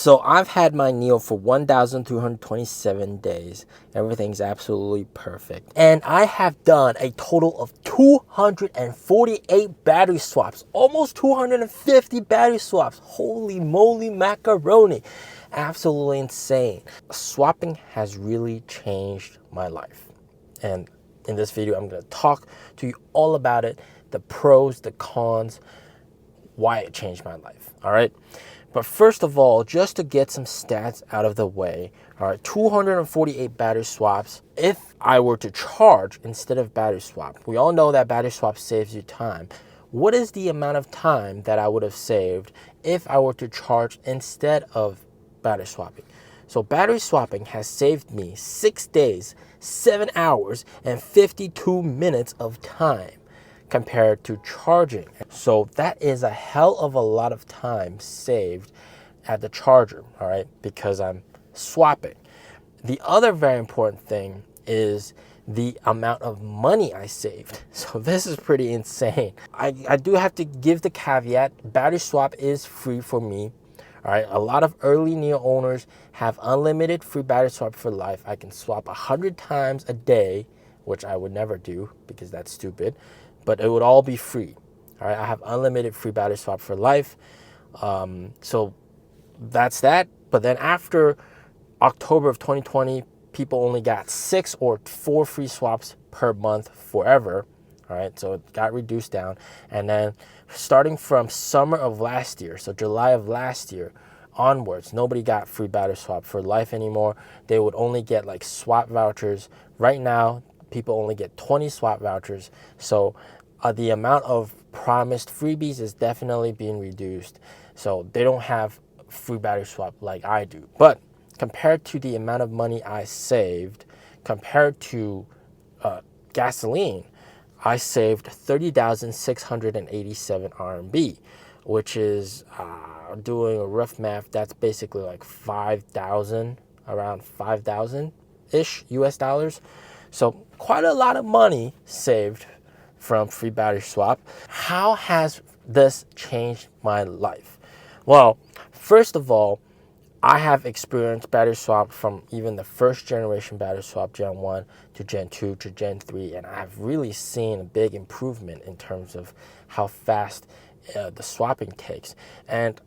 So I've had my NIO for 1,227 days. Everything's absolutely perfect. And I have done a total of 248 battery swaps, almost 250 battery swaps. Holy moly macaroni. Absolutely insane. Swapping has really changed my life. And in this video, I'm going to talk to you all about it, the pros, the cons, why it changed my life. All right. But first of all, just to get some stats out of the way, all right, 248 battery swaps. If I were to charge instead of battery swap, we all know that battery swap saves you time. What is the amount of time that I would have saved if I were to charge instead of battery swapping? So battery swapping has saved me 6 days, 7 hours, and 52 minutes of time compared to charging. So that is a hell of a lot of time saved at the charger, all right, because I'm swapping. The other very important thing is the amount of money I saved. So this is pretty insane. I do have to give the caveat, battery swap is free for me. All right, a lot of early NIO owners have unlimited free battery swap for life. I can swap 100 times a day, which I would never do because that's stupid, but it would all be free. All right, I have unlimited free battery swap for life. So that's that. But then after October of 2020, people only got 6 or 4 free swaps per month forever. All right, so it got reduced down. And then starting from summer of last year, so July of last year onwards, nobody got free battery swap for life anymore. They would only get like swap vouchers. Right now, people only get 20 swap vouchers. So the amount of promised freebies is definitely being reduced. So they don't have free battery swap like I do. But compared to the amount of money I saved, compared to gasoline, I saved 30,687 RMB, which is doing a rough math, that's basically like 5,000, around 5,000-ish US dollars. So quite a lot of money saved from free battery swap. How has this changed my life? Well, first of all, I have experienced battery swap from even the first generation battery swap, Gen 1 to Gen 2 to Gen 3, and I've really seen a big improvement in terms of how fast the swapping takes. And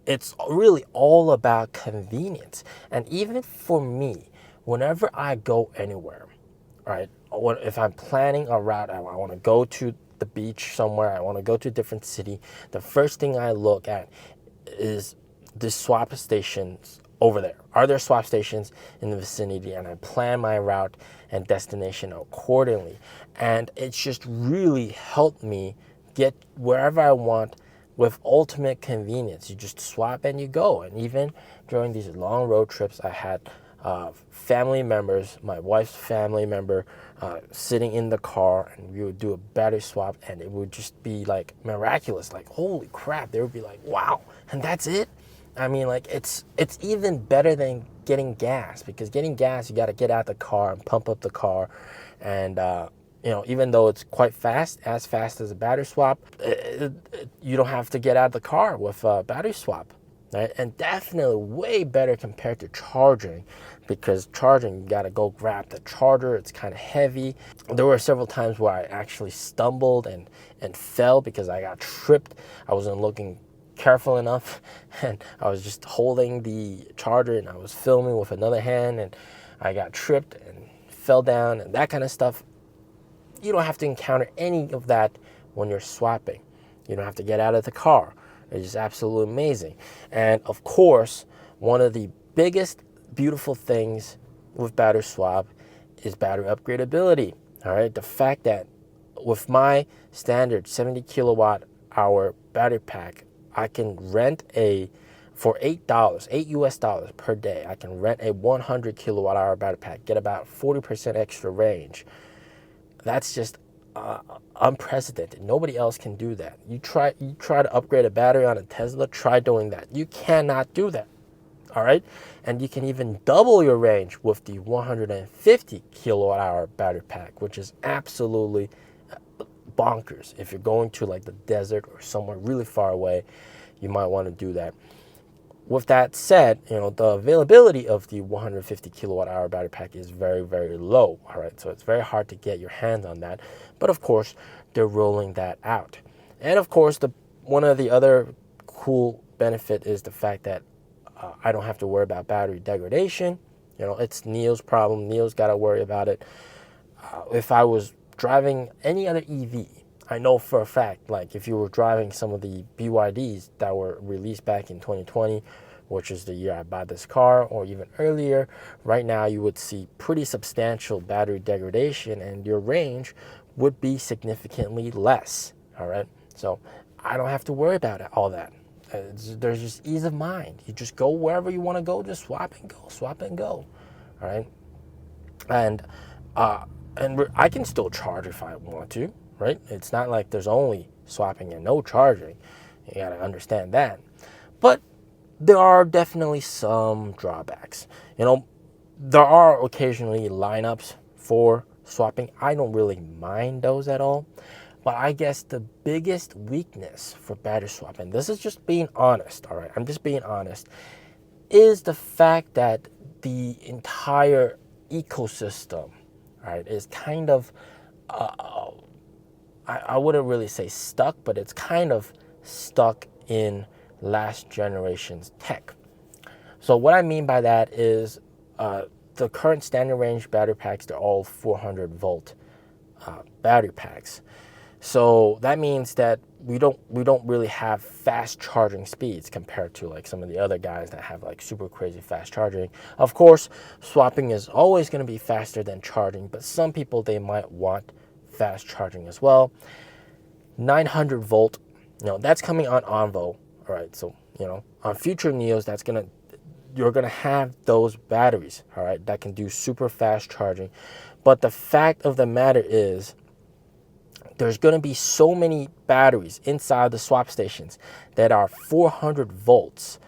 it's really all about convenience. And even for me, whenever I go anywhere, right, if I'm planning a route, I want to go to the beach somewhere, I want to go to a different city, the first thing I look at is the swap stations over there. Are there swap stations in the vicinity? And I plan my route and destination accordingly. And it's just really helped me get wherever I want with ultimate convenience. You just swap and you go. And even during these long road trips, I had family members, my wife's family member, sitting in the car, and we would do a battery swap, and it would just be like miraculous, like holy crap. They would be like, wow, and that's it. I mean, like it's even better than getting gas, because getting gas, you got to get out the car and pump up the car, and you know, even though it's quite fast, as fast as a battery swap, you don't have to get out of the car with a battery swap. Right? And definitely way better compared to charging, because charging, you got to go grab the charger. It's kind of heavy. There were several times where I actually stumbled and fell because I got tripped. I wasn't looking careful enough, and I was just holding the charger and I was filming with another hand, and I got tripped and fell down and that kind of stuff. You don't have to encounter any of that when you're swapping. You don't have to get out of the car. It's just absolutely amazing. And of course, one of the biggest beautiful things with battery swap is battery upgradability. All right, the fact that with my standard 70 kilowatt hour battery pack, I can rent for $8 US dollars per day, I can rent a 100 kilowatt hour battery pack, get about 40% extra range. That's just unprecedented. Nobody else can do that. You try to upgrade a battery on a Tesla, try doing that. You cannot do that. All right, and you can even double your range with the 150 kilowatt hour battery pack, which is absolutely bonkers. If you're going to like the desert or somewhere really far away, you might want to do that. with that said, the availability of the 150 kilowatt hour battery pack is very, very low. All right, so it's very hard to get your hands on that. But of course, they're rolling that out. And of course, one of the other cool benefit is the fact that I don't have to worry about battery degradation. It's NIO's problem. NIO's got to worry about it. If I was driving any other EV, I know for a fact, like if you were driving some of the BYDs that were released back in 2020, which is the year I bought this car, or even earlier, right now you would see pretty substantial battery degradation and your range would be significantly less. All right, so I don't have to worry about all that. There's just ease of mind. You just go wherever you want to go, just swap and go. All right, and I can still charge if I want to. Right? It's not like there's only swapping and no charging. You got to understand that. But there are definitely some drawbacks. There are occasionally lineups for swapping. I don't really mind those at all. But I guess the biggest weakness for battery swap, and this is just being honest, all right? I'm just being honest, is the fact that the entire ecosystem, right, is kind of I wouldn't really say stuck, but it's kind of stuck in last generation's tech. So what I mean by that is the current standard range battery packs, they're all 400 volt battery packs. So that means that we don't really have fast charging speeds compared to like some of the other guys that have like super crazy fast charging. Of course, swapping is always going to be faster than charging, but some people, they might want fast charging as well. 900 volt, that's coming on Onvo. All right, so on future NIOs, you're gonna have those batteries, all right, that can do super fast charging. But the fact of the matter is, there's gonna be so many batteries inside the swap stations that are 400 volts.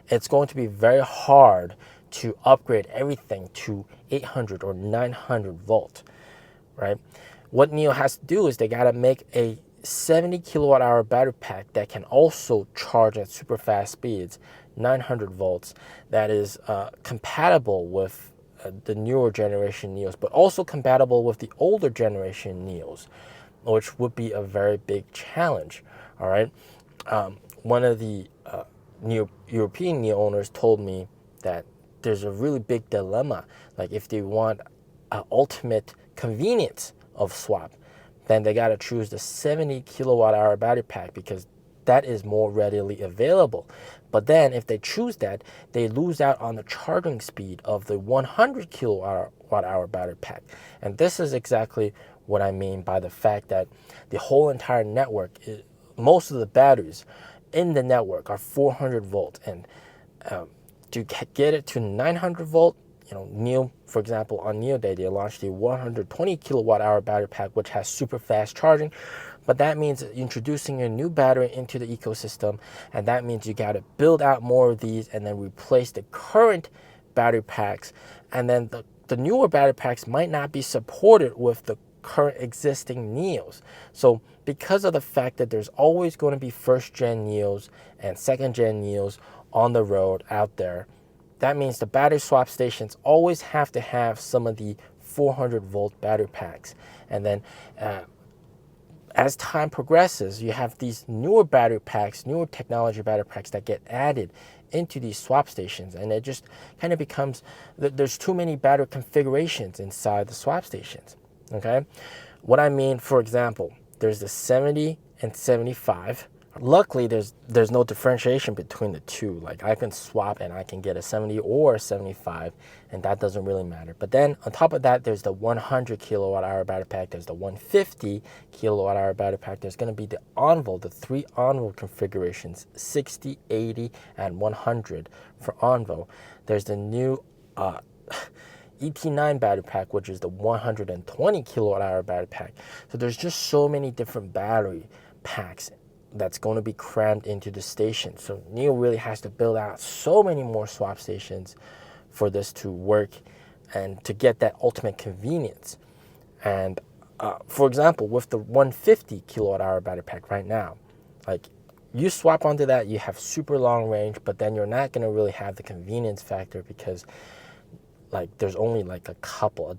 It's going to be very hard to upgrade everything to 800 or 900 volt, right? What NIO has to do is they got to make a 70 kilowatt hour battery pack that can also charge at super fast speeds, 900 volts, that is compatible with the newer generation NIOs, but also compatible with the older generation NIOs, which would be a very big challenge. All right. One of the European NIO owners told me that there's a really big dilemma. Like if they want ultimate convenience of swap, then they got to choose the 70 kilowatt hour battery pack because that is more readily available. But then if they choose that, they lose out on the charging speed of the 100 kilowatt hour battery pack. And this is exactly what I mean by the fact that the whole entire network, most of the batteries in the network are 400 volt. And to get it to 900 volt, NIO, for example, on NIO Day, they launched the 120 kilowatt hour battery pack, which has super fast charging. But that means introducing a new battery into the ecosystem, and that means you got to build out more of these and then replace the current battery packs. And then the newer battery packs might not be supported with the current existing NIOs. So because of the fact that there's always going to be first gen NIOs and second gen NIOs on the road out there, that means the battery swap stations always have to have some of the 400 volt battery packs. And then as time progresses, you have these newer battery packs, newer technology battery packs that get added into these swap stations. And it just kind of becomes, there's too many battery configurations inside the swap stations. Okay. What I mean, for example, there's the 70 and 75. Luckily, there's no differentiation between the two. Like I can swap and I can get a 70 or a 75, and that doesn't really matter. But then on top of that, there's the 100 kilowatt hour battery pack. There's the 150 kilowatt hour battery pack. There's going to be the Onvo, the 3 Onvo configurations, 60, 80, and 100 for Onvo. There's the new ET9 battery pack, which is the 120 kilowatt hour battery pack. So there's just so many different battery packs that's going to be crammed into the station. So NIO really has to build out so many more swap stations for this to work and to get that ultimate convenience. And for example, with the 150 kilowatt hour battery pack right now, like you swap onto that, you have super long range, but then you're not going to really have the convenience factor because like there's only like a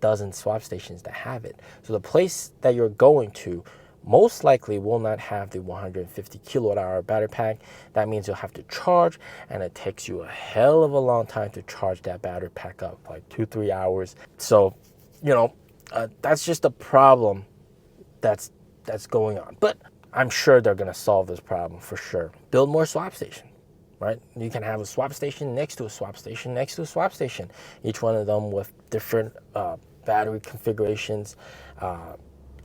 dozen swap stations that have it. So the place that you're going to most likely will not have the 150 kilowatt hour battery pack. That means you'll have to charge, and it takes you a hell of a long time to charge that battery pack up, like 2-3 hours. So, that's just a problem that's going on. But I'm sure they're going to solve this problem for sure. Build more swap stations, right? You can have a swap station next to a swap station next to a swap station, each one of them with different battery configurations.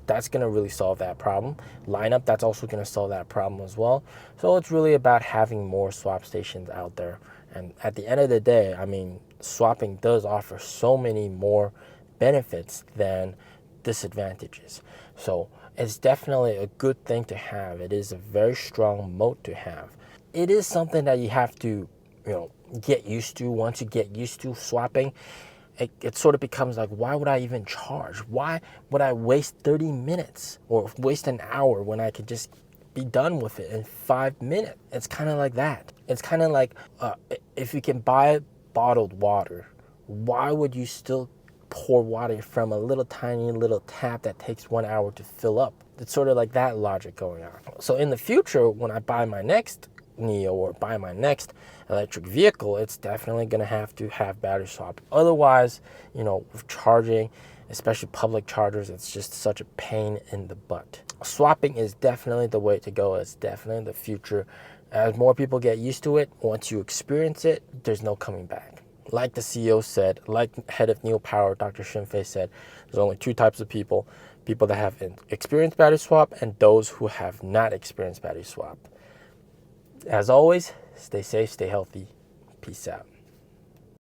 That's going to really solve that problem. Lineup, that's also going to solve that problem as well. So it's really about having more swap stations out there. And at the end of the day, I mean, swapping does offer so many more benefits than disadvantages. So it's definitely a good thing to have. It is a very strong moat to have. It is something that you have to, get used to. Once you get used to swapping, it sort of becomes like, why would I even charge? Why would I waste 30 minutes or waste an hour when I could just be done with it in 5 minutes? It's kind of like that. It's kind of like if you can buy bottled water, why would you still pour water from a little tiny little tap that takes 1 hour to fill up? It's sort of like that logic going on. So in the future, when I buy my next NIO or buy my next electric vehicle, it's definitely going to have battery swap. Otherwise, with charging, especially public chargers, it's just such a pain in the butt. Swapping is definitely the way to go. It's definitely the future. As more people get used to it, once you experience it, there's no coming back. Like the CEO said, like head of NIO Power, Dr. Shinfei said, there's only two types of people that have experienced battery swap and those who have not experienced battery swap. As always, stay safe, stay healthy. Peace out.